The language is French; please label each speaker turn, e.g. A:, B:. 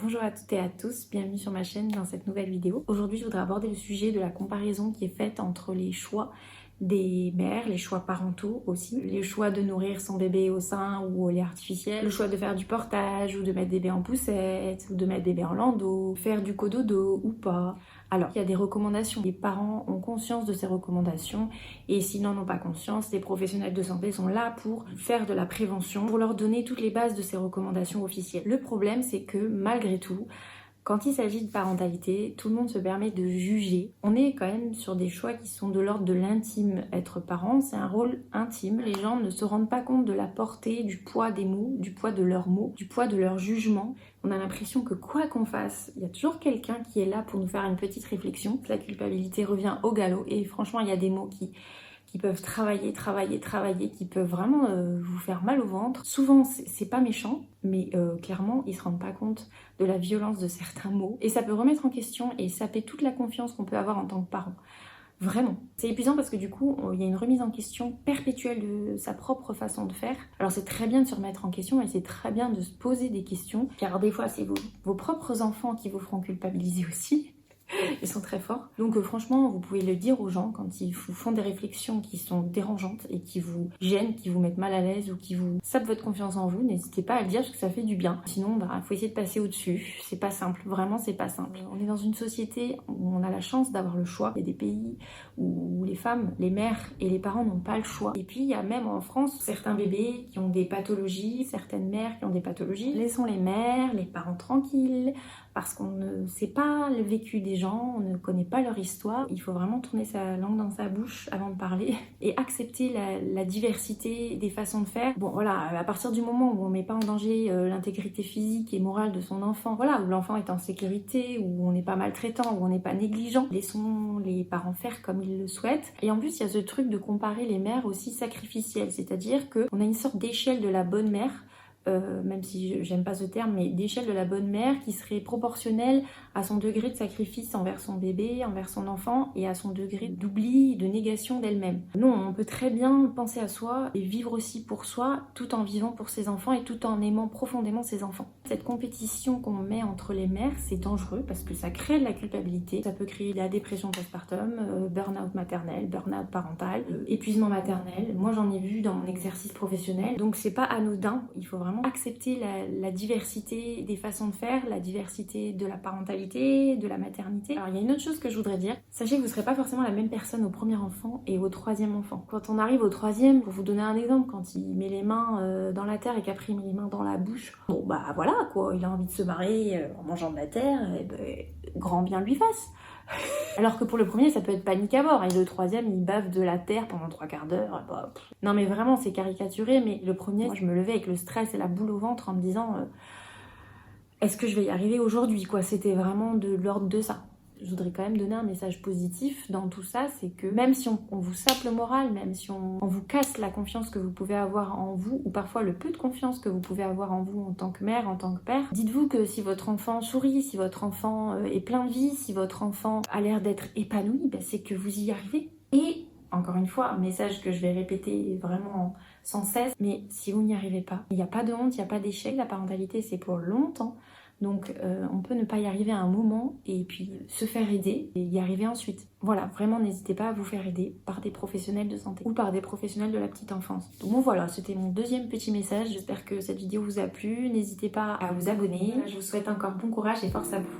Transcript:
A: Bonjour à toutes et à tous, bienvenue sur ma chaîne dans cette nouvelle vidéo. Aujourd'hui je voudrais aborder le sujet de la comparaison qui est faite entre les choix des mères, les choix parentaux aussi, les choix de nourrir son bébé au sein ou au lait artificiel, le choix de faire du portage ou de mettre bébé en poussette ou de mettre bébé en landau, faire du cododo ou pas. Alors, il y a des recommandations. Les parents ont conscience de ces recommandations et s'ils n'en ont pas conscience, les professionnels de santé sont là pour faire de la prévention, pour leur donner toutes les bases de ces recommandations officielles. Le problème, c'est que malgré tout, quand il s'agit de parentalité, tout le monde se permet de juger. On est quand même sur des choix qui sont de l'ordre de l'intime. Être parent, c'est un rôle intime. Les gens ne se rendent pas compte de la portée, du poids des mots, du poids de leurs mots, du poids de leur jugement. On a l'impression que quoi qu'on fasse, il y a toujours quelqu'un qui est là pour nous faire une petite réflexion. La culpabilité revient au galop et franchement, il y a des mots qui peuvent travailler, qui peuvent vraiment vous faire mal au ventre. Souvent, c'est pas méchant, mais clairement, ils se rendent pas compte de la violence de certains mots. Et ça peut remettre en question et saper toute la confiance qu'on peut avoir en tant que parent. Vraiment. C'est épuisant parce que du coup, il y a une remise en question perpétuelle de sa propre façon de faire. Alors c'est très bien de se remettre en question et c'est très bien de se poser des questions, car des fois, c'est vos propres enfants qui vous feront culpabiliser aussi. Ils sont très forts. Donc franchement, vous pouvez le dire aux gens quand ils vous font des réflexions qui sont dérangeantes et qui vous gênent, qui vous mettent mal à l'aise ou qui vous sapent votre confiance en vous. N'hésitez pas à le dire parce que ça fait du bien. Sinon, faut essayer de passer au-dessus. C'est pas simple. Vraiment, c'est pas simple. On est dans une société où on a la chance d'avoir le choix. Il y a des pays où les femmes, les mères et les parents n'ont pas le choix. Et puis, il y a même en France certains bébés qui ont des pathologies, certaines mères qui ont des pathologies. Laissons les mères, les parents tranquilles, parce qu'on ne sait pas le vécu des gens, on ne connaît pas leur histoire. Il faut vraiment tourner sa langue dans sa bouche avant de parler et accepter la diversité des façons de faire. Bon voilà, à partir du moment où on ne met pas en danger l'intégrité physique et morale de son enfant, voilà, où l'enfant est en sécurité, où on n'est pas maltraitant, où on n'est pas négligent, laissons les parents faire comme ils le souhaitent. Et en plus, il y a ce truc de comparer les mères aussi sacrificielles, c'est-à-dire qu'on a une sorte d'échelle de la bonne mère, même si j'aime pas ce terme, mais d'échelle de la bonne mère qui serait proportionnelle à son degré de sacrifice envers son bébé, envers son enfant et à son degré d'oubli, de négation d'elle-même. Non, on peut très bien penser à soi et vivre aussi pour soi tout en vivant pour ses enfants et tout en aimant profondément ses enfants. Cette compétition qu'on met entre les mères, c'est dangereux parce que ça crée de la culpabilité, ça peut créer de la dépression postpartum, burn-out maternel, burn-out parental, épuisement maternel. Moi j'en ai vu dans mon exercice professionnel, donc c'est pas anodin, il faut vraiment accepter la diversité des façons de faire, la diversité de la parentalité, de la maternité. Alors il y a une autre chose que je voudrais dire, sachez que vous ne serez pas forcément la même personne au premier enfant et au troisième enfant. Quand on arrive au troisième, pour vous donner un exemple, quand il met les mains dans la terre et qu'après il met les mains dans la bouche, bon bah voilà quoi, il a envie de se marrer en mangeant de la terre, et grand bien lui fasse. Alors que pour le premier, ça peut être panique à bord. Et le troisième, il bave de la terre pendant 3/4 d'heure. Non mais vraiment, c'est caricaturé. Mais le premier, moi, je me levais avec le stress et la boule au ventre en me disant est-ce que je vais y arriver aujourd'hui quoi. C'était vraiment de l'ordre de ça. Je voudrais quand même donner un message positif dans tout ça, c'est que même si on vous sape le moral, même si on vous casse la confiance que vous pouvez avoir en vous, ou parfois le peu de confiance que vous pouvez avoir en vous en tant que mère, en tant que père, dites-vous que si votre enfant sourit, si votre enfant est plein de vie, si votre enfant a l'air d'être épanoui, c'est que vous y arrivez. Et encore une fois, un message que je vais répéter vraiment sans cesse, mais si vous n'y arrivez pas, il n'y a pas de honte, il n'y a pas d'échec, la parentalité c'est pour longtemps. Donc on peut ne pas y arriver à un moment et puis se faire aider et y arriver ensuite. Voilà, vraiment n'hésitez pas à vous faire aider par des professionnels de santé ou par des professionnels de la petite enfance. Donc bon voilà, c'était mon deuxième petit message. J'espère que cette vidéo vous a plu. N'hésitez pas à vous abonner. Je vous souhaite encore bon courage et force à vous.